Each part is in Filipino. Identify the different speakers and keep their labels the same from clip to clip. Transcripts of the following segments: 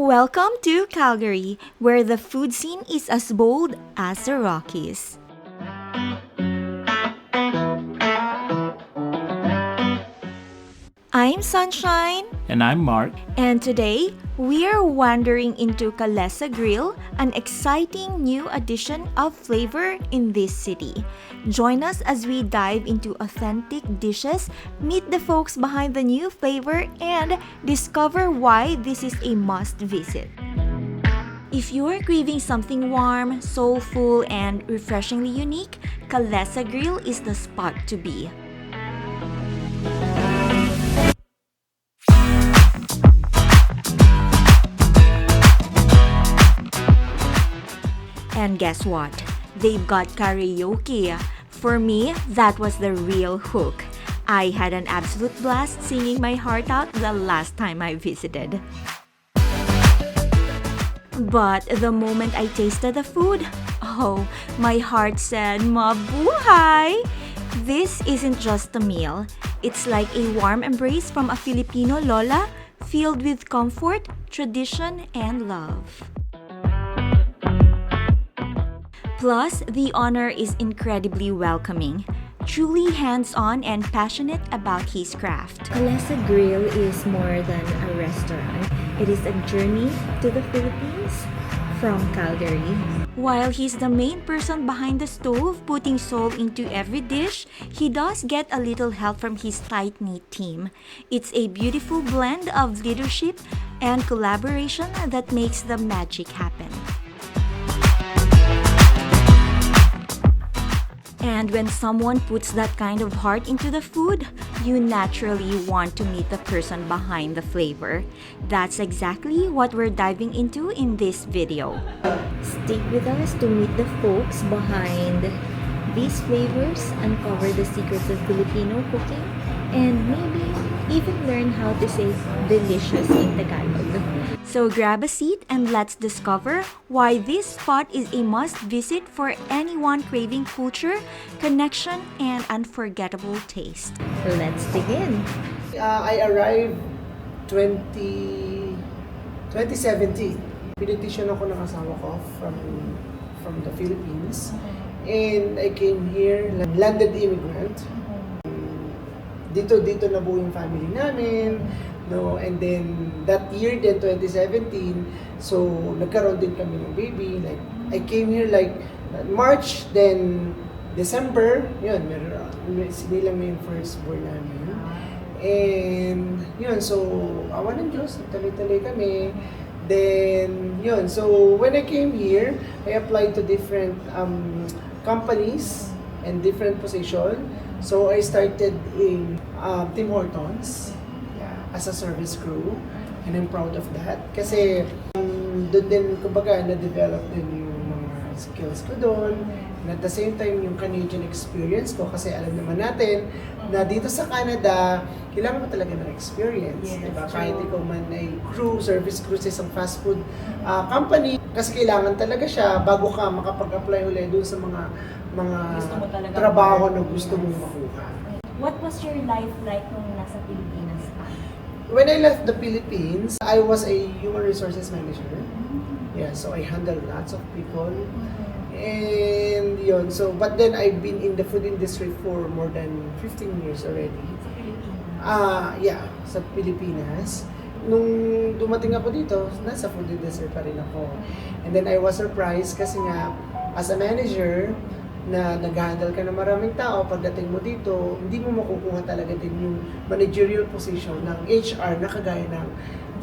Speaker 1: Welcome to Calgary, where the food scene is as bold as the Rockies. I'm Sunshine.
Speaker 2: And I'm Mark.
Speaker 1: And today, we are wandering into Kalesa Grill, an exciting new addition of flavor in this city. Join us as we dive into authentic dishes, meet the folks behind the new flavor, and discover why this is a must visit. If you're craving something warm, soulful, and refreshingly unique, Kalesa Grill is the spot to be. And guess what? They've got karaoke. For me, that was the real hook. I had an absolute blast singing my heart out the last time I visited. But the moment I tasted the food, oh, my heart said, mabuhay! This isn't just a meal. It's like a warm embrace from a Filipino lola filled with comfort, tradition, and love. Plus, the owner is incredibly welcoming, truly hands-on and passionate about his craft. Kalesa Grill is more than a restaurant. It is a journey to the Philippines from Calgary. While he's the main person behind the stove, putting soul into every dish, he does get a little help from his tight-knit team. It's a beautiful blend of leadership and collaboration that makes the magic happen. And when someone puts that kind of heart into the food, you naturally want to meet the person behind the flavor. That's exactly what we're diving into in this video. Stick with us to meet the folks behind these flavors, uncover the secrets of Filipino cooking, and maybe even learn how to say delicious in Tagalog. So grab a seat and let's discover why this spot is a must-visit for anyone craving culture, connection, and unforgettable taste. Let's begin.
Speaker 3: I arrived 2017. Pinetition ako ng asawa ko from the Philippines. And I came here, landed immigrant. Dito nabuo yung family namin, no, and then that year din 2017, so nagkaroon din kami ng baby. Like I came here like March, then December, yun, sinilang mo yung firstborn namin. And yun, so awan ng Diyos, tuloy-tuloy kami. Then yun, so when I came here, I applied to different companies and different position. So I started in Tim Hortons as a service crew, and I'm proud of that. Kasi doon din, kumbaga, na-develop din yung mga skills ko doon. And at the same time, yung Canadian experience ko, kasi alam naman natin na dito sa Canada, kailangan mo talaga ng experience. Yes, diba? Kahit ikaw man ay crew, service crew sa isang fast food company, kasi kailangan talaga siya bago ka makapag-apply ulit doon sa mga trabaho na gusto mong makuha.
Speaker 1: What was your life like nung nasa Pilipinas ka?
Speaker 3: When I left the Philippines, I was a human resources manager. Yeah, so I handled lots of people. And yun, so, but then I've been in the food industry for more than 15 years already. Yeah, sa Pilipinas. Nung dumating ako dito, nasa food industry pa rin ako. And then I was surprised kasi nga, as a manager, na nag-handle ka ng maraming tao, pagdating mo dito, hindi mo makukuha talaga din yung managerial position ng HR na kagaya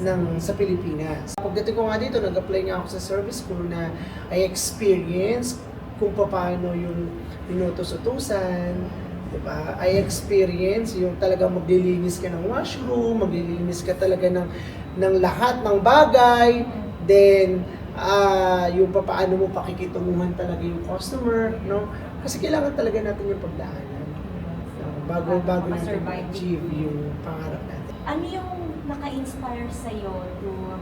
Speaker 3: ng sa Pilipinas. Pagdating ko nga dito, nag-apply nga ako sa service crew na I experience kung paano yung pinutos-utusan, diba? I experience yung talaga maglilinis ka ng washroom, maglilinis ka talaga ng lahat ng bagay, then yung paano mo pakikitunguhan talaga yung customer, no? Kasi kailangan talaga natin yung pagdaanan, bago natin achieve yung pangarap natin.
Speaker 1: Ano yung naka-inspire sa'yo to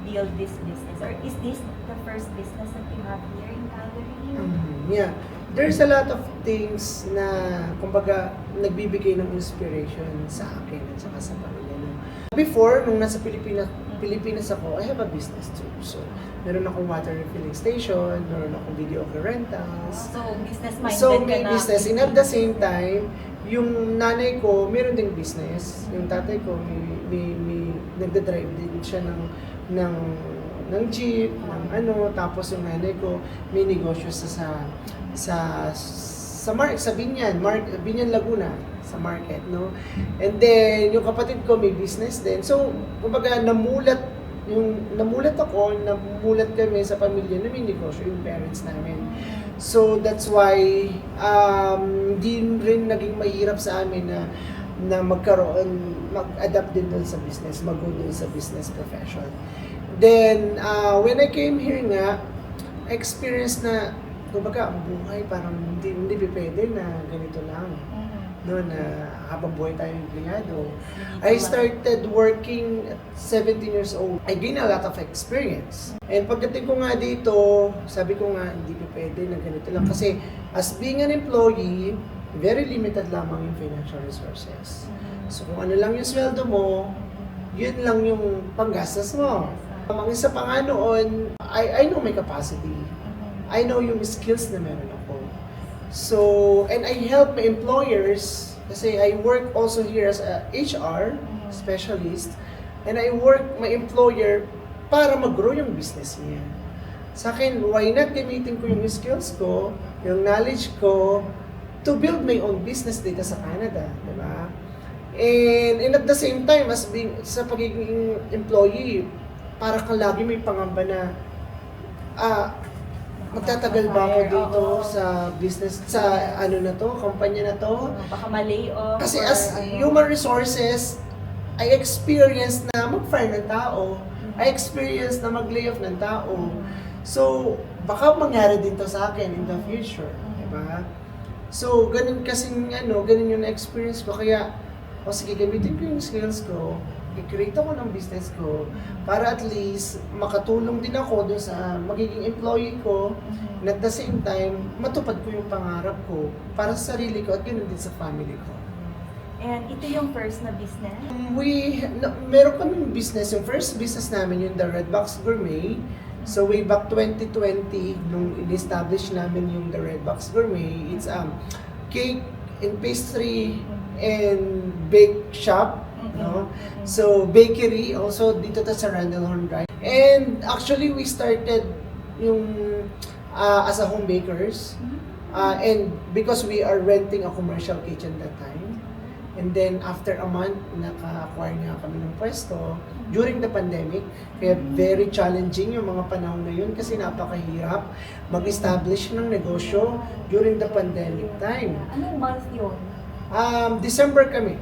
Speaker 1: build this business? Or is this the first business that you have here in Calgary?
Speaker 3: Yeah. There's a lot of things na, kumbaga, nagbibigay ng inspiration sa akin at saka sa pamilya. Before, nung nasa Pilipinas Pilipinas ako, I have a business too. So, meron akong water refilling station, meron akong videographer rentals.
Speaker 1: So, business-minded
Speaker 3: So,
Speaker 1: ka
Speaker 3: may
Speaker 1: na.
Speaker 3: business. And at the same time, yung nanay ko, meron ding business. Yung tatay ko, may nagda-drive din siya ng jeep, ng ano. Tapos yung nanay ko, may negosyo sa Binyan Laguna, sa market, no? And then, yung kapatid ko may business din. So, kumbaga, namulat kami sa pamilya na may negosyo, yung parents namin. So, that's why, di rin naging mahirap sa amin na mag-adapt din doon sa business, mag-go doon sa business profession. Then, when I came here nga, I experienced na, kumbaga, ang buhay parang hindi pwede na ganito lang. No, na habang buhay tayong empleyado. I started working at 17 years old. I gained a lot of experience. And pagdating ko nga dito, sabi ko nga, hindi pwede na ganito lang. Kasi as being an employee, very limited lamang yung financial resources. So kung ano lang yung sweldo mo, yun lang yung panggastos mo. Ang isa pa nga noon, I know my capacity. I know yung skills na meron ako. So, and I help my employers kasi I work also here as a HR specialist, and I work my employer para mag-grow yung business niya. Sa akin, why not gamitin ko yung skills ko, yung knowledge ko, to build my own business dito sa Canada, di ba? And at the same time, as being sa pagiging employee, para kang lagi may pangamba na magtatagal ba ako dito sa business, sa ano na to, kumpanya na to?
Speaker 1: Baka ma-lay off.
Speaker 3: Kasi as human resources, I experience na mag-fire ng tao. I experience na mag-lay off ng tao. So, baka mangyari din to sa akin in the future. Diba? So, ganun kasing ganun yung na-experience ko. Kaya, sige, gamitin ko yung skills ko, i-create ako ng business ko para at least makatulong din ako dun sa magiging employee ko, and at the same time, matupad ko yung pangarap ko para sa sarili ko at ganoon din sa family ko.
Speaker 1: And ito yung first na business?
Speaker 3: Meron kaming business. Yung first business namin yung The Red Box Gourmet. So way back 2020, nung in-establish namin yung The Red Box Gourmet, it's cake and pastry and bake shop. No? So, bakery, also dito to sa Randallhorn Drive. And actually, we started yung as a home bakers. And because we are renting a commercial kitchen that time. And then, after a month, naka-acquire nga kami ng pwesto during the pandemic. Kaya very challenging yung mga panahon na yun kasi napakahirap mag-establish ng negosyo during the pandemic time.
Speaker 1: Anong month yun?
Speaker 3: December kami.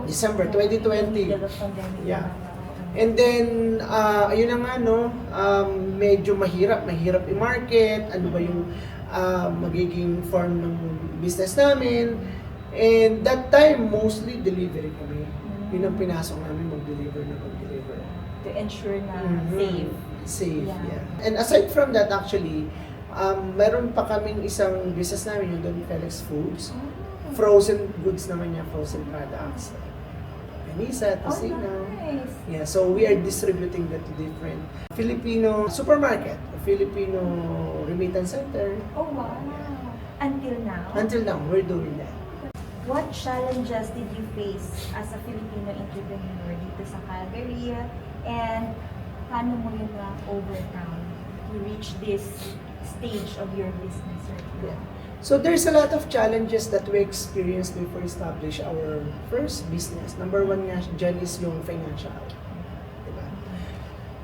Speaker 3: December 2020. Yeah. And then, ayun na nga, medyo mahirap i-market, ano ba yung magiging form ng business namin. And that time, mostly delivery kami. Yun ang pinasok namin, mag-deliver.
Speaker 1: To ensure na safe.
Speaker 3: Yeah. And aside from that, actually, meron pa kaming isang business namin, yung Don Felix Foods. Frozen goods naman niya, frozen products. Panisa, Tocino.
Speaker 1: Nice.
Speaker 3: Yeah, so we are distributing that to different Filipino supermarket, Filipino remittance center.
Speaker 1: Oh, wow. Until now?
Speaker 3: Until now, we're doing that.
Speaker 1: What challenges did you face as a Filipino entrepreneur dito sa Calgary? And paano mo yun na-overcome to reach this stage of your business right now?
Speaker 3: Yeah. So there's a lot of challenges that we experienced before establish our first business. Number one nga dyan is yung financial. Diba?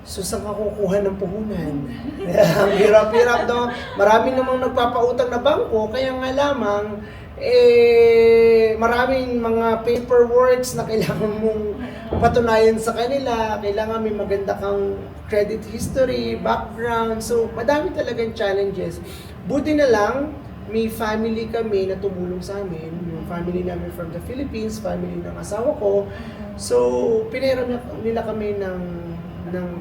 Speaker 3: So saan ka kukuha ng puhunan? Ang hirap-hirap no? Marami namang nagpapautang na bangko, kaya nga lamang, maraming mga paperworks na kailangan mong patunayan sa kanila. Kailangan may maganda kang credit history, background. So madami talagang challenges. Buti na lang, may family kami na tumulong sa amin, yung family namin from the Philippines, family ng asawa ko. So, pinairam nila kami ng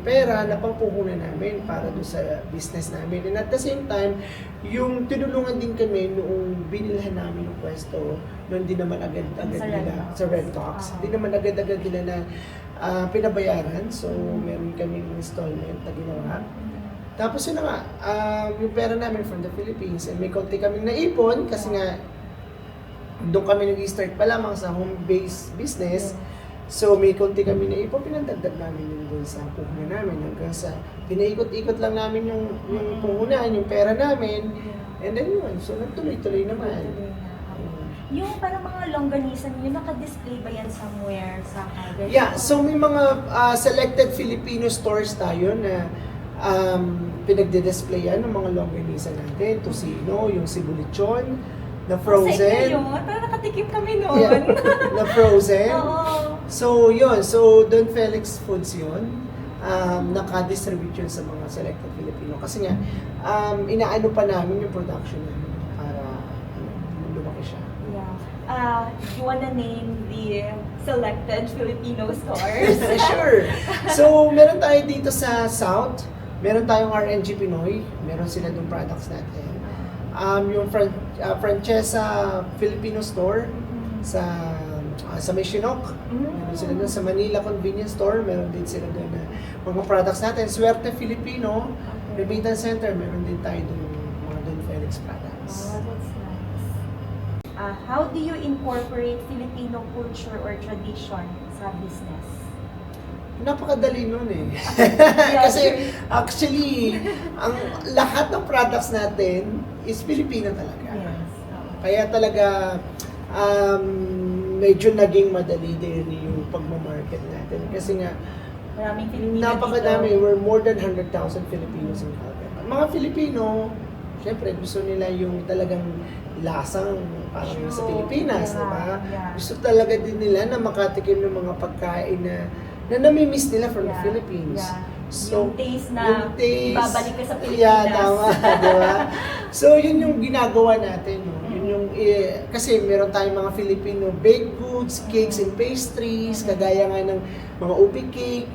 Speaker 3: pera na pangpuhunan namin para doon sa business namin. And at the same time, yung tinulungan din kami noong binilhan namin ng pwesto, noon din naman agad-agad nila, sa Red Box, hindi naman agad-agad nila na pinabayaran. So, meron kaming installment na ginawa. Tapos yun na nga, yung pera namin from the Philippines, and may konti kaming naipon kasi nga doon kami nag-start pa lamang sa home-based business. So may konti kami naipon, pinandagdag namin yung doon sa puhunan namin hanggang sa pinaikot-ikot lang namin yung puhunan, yung pera namin. And then yun, so nagtuloy-tuloy naman.
Speaker 1: Yung parang mga longganisa niyo, naka-display ba yan somewhere sa Calgary?
Speaker 3: Yeah, so may mga selected Filipino stores tayo na pinagde-displayan ng mga longganisa natin. Tocino, yung Sibulichon, na frozen.
Speaker 1: Sa inyo yun? Parang nakatikim kami noon.
Speaker 3: Yeah, na frozen.
Speaker 1: Oo.
Speaker 3: So yun, so Don Felix Foods yun. Naka-distribute yun sa mga selected Filipino. Kasi nga, inaano pa namin yung production namin para lumaki siya.
Speaker 1: Yeah. You wanna name the selected Filipino stores?
Speaker 3: Sure. So, meron tayo dito sa South. Meron tayong RNG Pinoy. Meron sila doon products natin. Yung Francesa Filipino Store sa Maysinok. Meron sila doon sa Manila Convenience Store. Meron din sila doon na mga products natin. Suerte Filipino, Remittance Center. Meron din tayo doon mga Don Felix products.
Speaker 1: Oh, that's nice. How do you incorporate Filipino culture or tradition sa business?
Speaker 3: Napakadali nun eh.
Speaker 1: Yeah,
Speaker 3: Kasi actually, ang lahat ng products natin is Filipino talaga.
Speaker 1: Yes.
Speaker 3: Kaya talaga medyo naging madali din yung pagmamarket natin. Kasi nga,
Speaker 1: Maraming Filipino
Speaker 3: napakadami.
Speaker 1: dito.
Speaker 3: We're more than 100,000 Filipinos in Calgary. Mga Filipino, syempre gusto nila yung talagang lasang parang
Speaker 1: True.
Speaker 3: sa Pilipinas,
Speaker 1: Yeah,
Speaker 3: di ba?
Speaker 1: yeah.
Speaker 3: Gusto talaga din nila na makatikim ng mga pagkain na nami-miss nila from the
Speaker 1: Yeah,
Speaker 3: Philippines.
Speaker 1: yeah.
Speaker 3: So,
Speaker 1: Yung taste na
Speaker 3: yung taste,
Speaker 1: ibabalik ka sa Pilipinas.
Speaker 3: Yeah, tama, di ba? So, yun yung ginagawa natin. No? Yun yung, kasi meron tayong mga Filipino baked goods, cakes and pastries, kagaya nga ng mga ubi cake,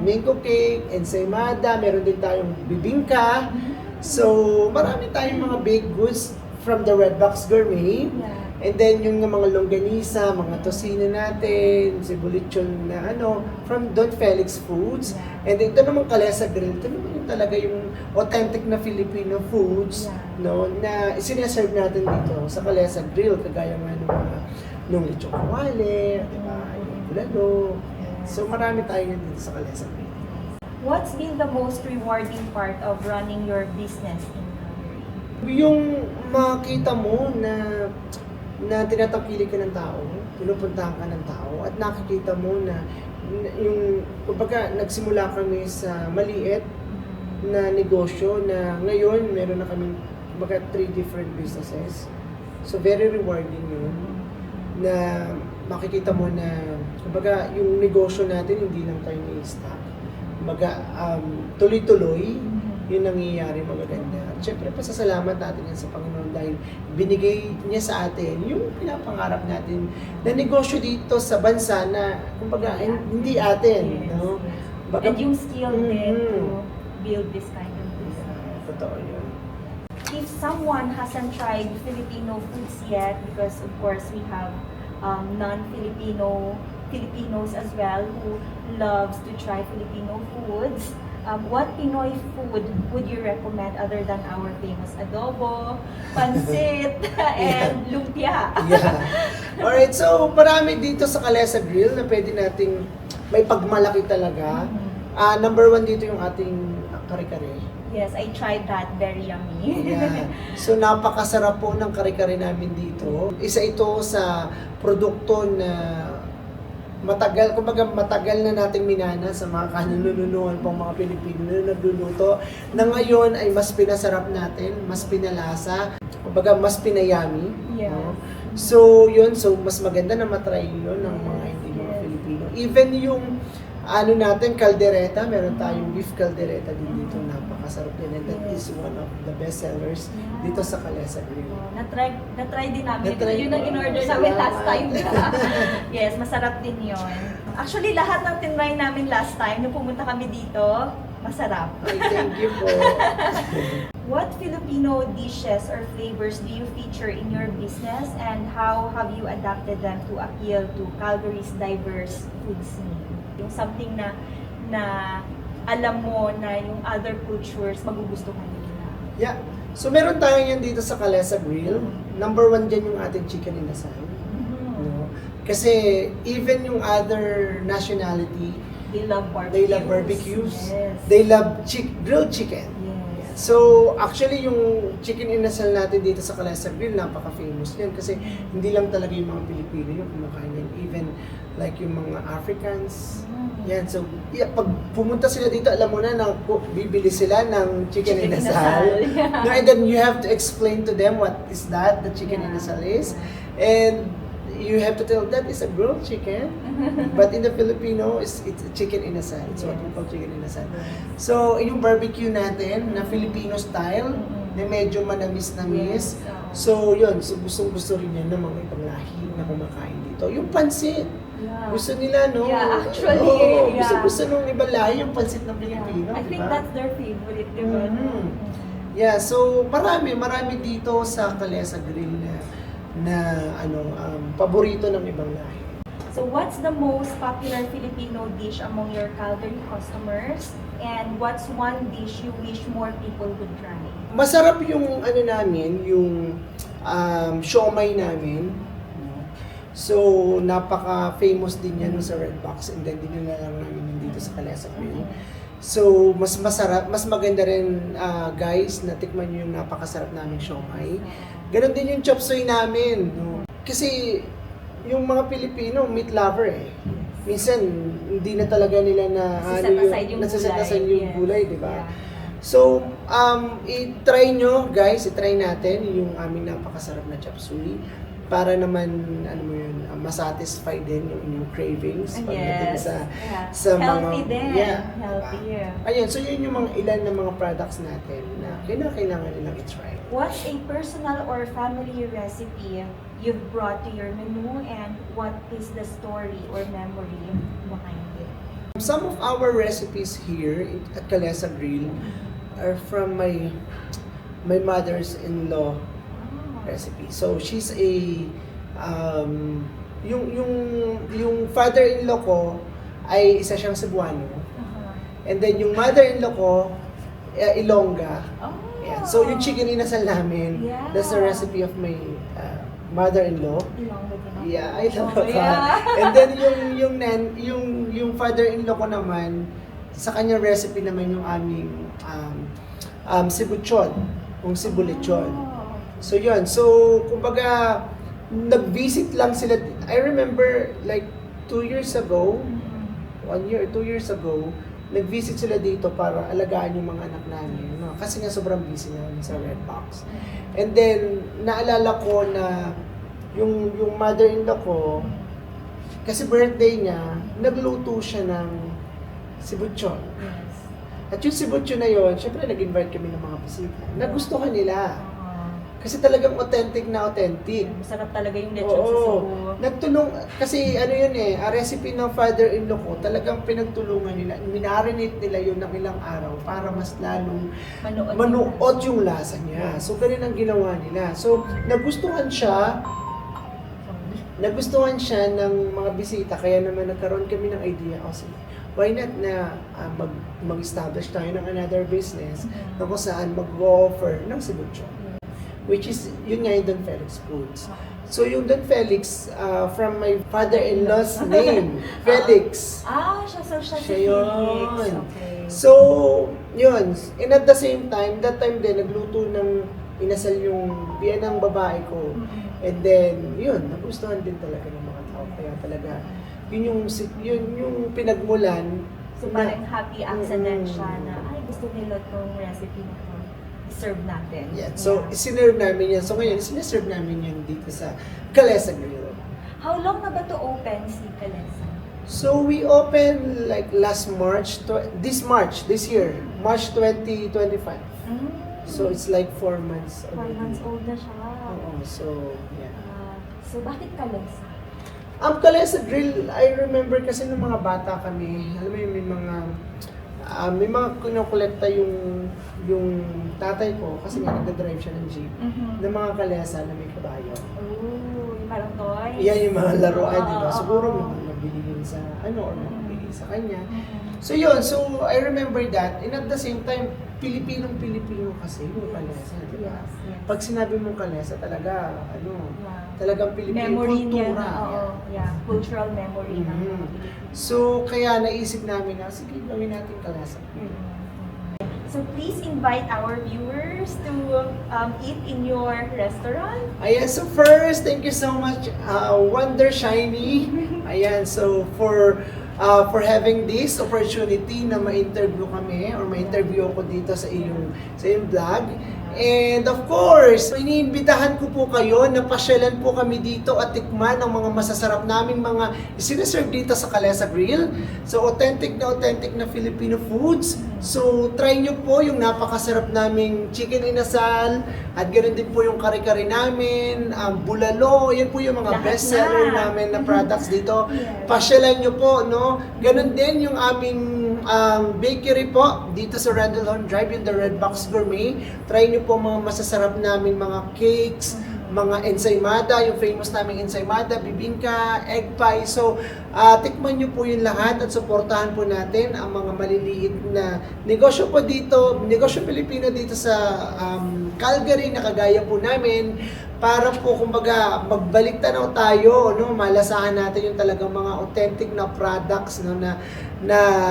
Speaker 3: mango cake, ensaymada, meron din tayong bibingka. So, marami tayong mga baked goods from the Red Box Gourmet.
Speaker 1: Yeah.
Speaker 3: And then yung mga longganisa, mga tocino natin, sibulichon na from Don Felix Foods.
Speaker 1: Yeah.
Speaker 3: And then ito naman Kalesa Grill, ito naman yung talaga yung authentic na Filipino foods,
Speaker 1: Yeah.
Speaker 3: no, na sineserve natin dito sa Kalesa Grill, kagaya nga ng mga nung lechong kawale, di ba, yung bulalo. So marami tayo dito sa Kalesa Grill.
Speaker 1: What's been the most rewarding part of running your business in Calgary?
Speaker 3: Yung makita mo na tinatangkilik ka ng tao, pinupuntahan ka ng tao, at nakikita mo na yung, kumbaga, nagsimula kami sa maliit na negosyo na ngayon meron na kaming kumbaga 3 different businesses. So very rewarding yun na makikita mo na kumbaga yung negosyo natin hindi lang tayo ni-stop. Kumbaga tuloy-tuloy yung nangyayari magaganda. At syempre, pasasalamat natin yan sa Panginoon dahil binigay niya sa atin yung pinapangarap natin na negosyo dito sa bansa na, kumbaga, hindi atin.
Speaker 1: Yes,
Speaker 3: No?
Speaker 1: yes.
Speaker 3: Baga,
Speaker 1: And yung skill din to
Speaker 3: Mhm.
Speaker 1: build this kind of business.
Speaker 3: Totoo yun.
Speaker 1: If someone hasn't tried Filipino foods yet, because of course we have non-Filipino Filipinos as well who loves to try Filipino foods, what Pinoy food would you recommend other than our famous adobo, pancit, and lumpia?
Speaker 3: Yeah. Alright, so marami dito sa Kalesa Grill na pwede nating may pagmalaki talaga. Number 1 dito yung ating kare-kare.
Speaker 1: Yes, I tried that. Very yummy.
Speaker 3: Yeah. So napakasarap po ng kare-kare namin dito. Isa ito sa produkto na matagal na nating minana sa mga kanununuan pang mga Pilipino na nagluluto, na ngayon ay mas pinasarap natin, mas pinalasa, kumbaga mas pinayami.
Speaker 1: Yes.
Speaker 3: No? So yun, so mas maganda na matry yun ng mga hindi mga
Speaker 1: Yes.
Speaker 3: Pilipino. Even yung natin, kaldereta, meron tayong beef kaldereta din dito, napakasarap din. And that is one of the best sellers dito sa Kalesa Grill.
Speaker 1: Na-try din namin.
Speaker 3: Na-try
Speaker 1: Yun ang
Speaker 3: ko.
Speaker 1: in-order namin last
Speaker 3: Salamat.
Speaker 1: time. Yes, masarap din yun. Actually, lahat ng tinry namin last time, nung pumunta kami dito, masarap.
Speaker 3: Ay, thank you po.
Speaker 1: What Filipino dishes or flavors do you feature in your business, and how have you adapted them to appeal to Calgary's diverse food scene? Yung something na alam mo na yung other cultures magugustuhan nila.
Speaker 3: Yeah. So meron tayo yan dito sa Calesa Grill. Number 1 dyan yung ating chicken inasal. No? Kasi even yung other nationality,
Speaker 1: They love barbecues.
Speaker 3: they love barbecues.
Speaker 1: Yes.
Speaker 3: They love grilled chicken.
Speaker 1: Yes.
Speaker 3: So, actually, yung chicken inasal natin dito sa Calesa Grill, napaka-famous yan. Kasi hindi lang talaga yung mga Pilipino yung kumakain yan. Even like yung mga Africans. Yan. So, yeah, pag pumunta sila dito, alam mo na bibili sila ng chicken inasal.
Speaker 1: Yeah.
Speaker 3: No, and then you have to explain to them what is that, the chicken inasal is. And you have to tell that is a grilled chicken. But in the Filipino, it's chicken inasal. It's what we call chicken inasal. So, yung barbecue natin na Filipino style, na medyo manamis-namis. So, yun. So, gustong-gusto rin yan ng mga ibang lahi na kumakain dito. Yung pansit.
Speaker 1: Yeah.
Speaker 3: Gusto nila, no?
Speaker 1: Yeah, actually,
Speaker 3: Oo,
Speaker 1: yeah.
Speaker 3: Gusto ng ibang lahi yung pansit ng Pilipino.
Speaker 1: I think
Speaker 3: diba?
Speaker 1: that's their favorite, di ba?
Speaker 3: Yeah, so marami dito sa Calesa Grill na paborito ng ibang lahi.
Speaker 1: So what's the most popular Filipino dish among your Calgary customers? And what's one dish you wish more people would try?
Speaker 3: Masarap yung namin, yung siomay namin. So, napaka-famous din yan sa Red Box, and then dinala lang namin yun dito sa Calesa Grill. So, mas masarap, mas maganda rin guys, na tikman nyo yung napakasarap naming siomay. Ganon din yung chop suey namin. No? Kasi, yung mga Pilipino, meat lover eh. Minsan, hindi na talaga nila nasa-set aside yung gulay, di ba? So, i-try nyo guys, i-try natin yung aming napakasarap na chop suey para naman, masatisfy din yung inyong cravings pagdating sa
Speaker 1: healthy
Speaker 3: mga...
Speaker 1: din.
Speaker 3: Yeah.
Speaker 1: Healthy.
Speaker 3: Ayun, so yun yung mga ilan ng mga products natin na kailangan nilang i-try.
Speaker 1: What's a personal or family recipe you've brought to your menu, and what is the story or memory behind it?
Speaker 3: Some of our recipes here at Calesa Grill are from my mother's-in-law recipe. So she's a yung father-in-law ko ay isa siyang Cebuano. And then yung mother-in-law ko Ilongga. Yeah. So yung chicken inasal namin, that's the recipe of my mother-in-law. Yeah, I love that.
Speaker 1: Yeah.
Speaker 3: And then yung father-in-law ko naman, sa kanyang recipe naman yung aming sibuchon, yung sibulechon. So yun, so kumbaga nag-visit lang sila. I remember like 2 years ago, 1 year or 2 years ago, nag-visit sila dito para alagaan yung mga anak namin. No? Kasi nga sobrang busy namin sa Red Box. And then, naalala ko na yung mother-in-law ko, kasi birthday niya, nagluto siya ng sibutyon. At yung sibutyon na yun, syempre nag-invite kami ng mga bisita. Nagustuhan nila. Kasi talagang authentic na authentic.
Speaker 1: Masarap talaga yung lechon sa Cebu.
Speaker 3: Nagtulong, kasi ano yun a recipe ng father-in-law ko, talagang pinagtulungan nila, minarinate nila yun ng ilang araw para mas lalong manuot yung lasa niya. So, ganun ang ginawa nila. So, nagustuhan siya ng mga bisita, kaya naman nagkaroon kami ng idea, sige, why not na mag-establish tayo ng another business na kung saan mag-offer ng sibutyon. Which is, yun nga yung Don Felix Foods. So yung Don Felix, from my father-in-law's name, Felix.
Speaker 1: Siya
Speaker 3: Siya
Speaker 1: si
Speaker 3: yun.
Speaker 1: Felix. Okay.
Speaker 3: So, yun. And at the same time, that time din, nagluto ng inasal yung biyanang babae ko. And then, yun, nagustuhan din talaga ng mga tao. Kaya talaga, yun yung pinagmulan.
Speaker 1: So parang happy accident siya na, gusto nila itong recipe na ito. Serve natin.
Speaker 3: Yeah. So, sinerve namin yan. So, ngayon, sineserve namin yan dito sa Calesa Grill.
Speaker 1: How long na ba to open si Calesa?
Speaker 3: So, we opened like last March, this year, March 2025. So, it's like 4 months old.
Speaker 1: 4 months old na siya.
Speaker 3: Oo. So, yeah.
Speaker 1: So, bakit Calesa?
Speaker 3: Ang Calesa Grill, I remember kasi nung mga bata kami, alam mo yun, may mga kinukolekta yung tatay ko kasi nga nagdadrive siya ng jeep ng mga kalesa na may kabayo.
Speaker 1: Yung parang toys?
Speaker 3: Yan yung mga laruan, di ba? Siguro may nabili yun sa or nabili sa kanya. So yun, so I remember that, and at the same time, Pilipinong-Pilipino kasi yung kalesa, di ba?
Speaker 2: Yes.
Speaker 3: Pag sinabi mong kalesa, talaga,
Speaker 2: Yeah.
Speaker 3: talagang Pilipino
Speaker 2: Memory niya,
Speaker 3: kultura.
Speaker 2: oo, yeah, cultural memory ng mga
Speaker 3: Mhm.
Speaker 2: Pilipino.
Speaker 3: So, kaya naisip namin na, sige, gawin natin kalesa.
Speaker 2: So please invite our viewers to eat in your restaurant.
Speaker 3: Ayan, so first, thank you so much, Wonder Shiny. Ayan, so for having this opportunity na ma-interview kami or ma-interview ako dito sa iyong vlog. And of course, iniimbitahan ko po kayo na pasyalan po kami dito at tikman ang mga masasarap naming mga sinaserve dito sa Kalesa Grill. So authentic na Filipino foods. So try nyo po yung napakasarap naming chicken inasal at ganoon din po yung kare-kare namin, bulalo, yan po yung mga
Speaker 2: Lahat
Speaker 3: best seller
Speaker 2: na.
Speaker 3: namin na products dito.
Speaker 2: Yes.
Speaker 3: Pasyalan nyo po, no? Ganon din yung aming bakery po dito sa Randallhorn Drive, yung The Red Box Gourmet. Try nyo po mga masasarap namin mga cakes, mga ensaymada, yung famous naming ensaymada, bibingka, egg pie. So, tikman nyo po yung lahat at suportahan po natin ang mga maliliit na negosyo po dito, negosyo Pilipino dito sa Calgary na kagaya po namin, para po kumbaga magbalik tanaw tayo, no, malasahan natin yung talagang mga authentic na products, no, na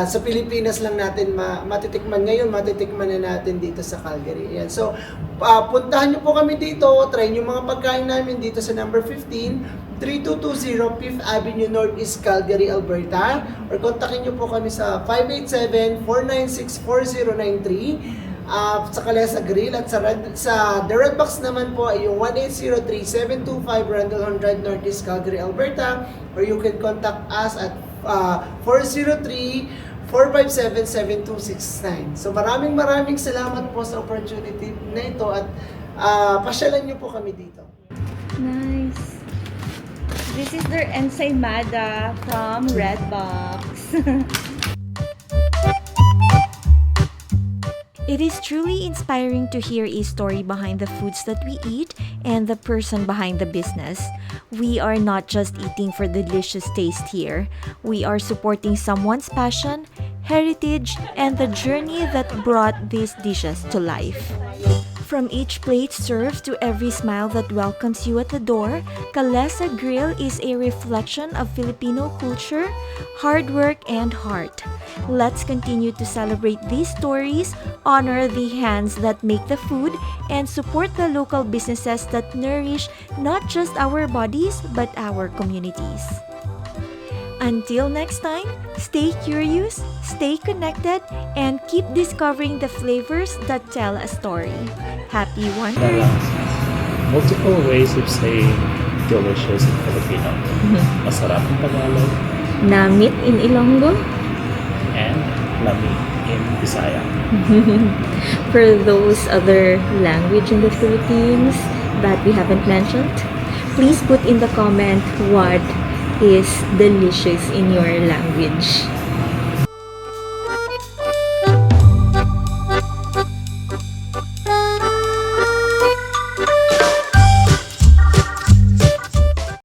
Speaker 3: sa Pilipinas lang natin matitikman ngayon, matitikman na natin dito sa Calgary. Yan. So, puntahan niyo po kami dito, try niyo mga pagkain namin dito sa number 15, 3220 5th Avenue Northeast, Calgary, Alberta, or kontakin niyo po kami sa 587-496-4093. Sa Kalesa Grill at sa The Red Box naman po ay yung 1-803-725 Randallhorn Drive, Northeast, Calgary, Alberta, or you can contact us at 403-457-7269. So maraming salamat po sa opportunity na ito at pasyalan niyo po kami dito.
Speaker 2: Nice. This is their ensaymada from Red Box.
Speaker 1: It is truly inspiring to hear a story behind the foods that we eat and the person behind the business. We are not just eating for the delicious taste here. We are supporting someone's passion, heritage, and the journey that brought these dishes to life. From each plate served to every smile that welcomes you at the door, Kalesa Grill is a reflection of Filipino culture, hard work, and heart. Let's continue to celebrate these stories, honor the hands that make the food, and support the local businesses that nourish not just our bodies but our communities. Until next time, stay curious, stay connected, and keep discovering the flavors that tell a story. Happy wondering!
Speaker 4: Multiple ways of saying delicious in Filipino. Masarap in Tagalog
Speaker 1: Namit in Ilonggo.
Speaker 4: and lami in Bisaya.
Speaker 1: For those other language in the Philippines that we haven't mentioned, please put in the comment what is delicious in your language.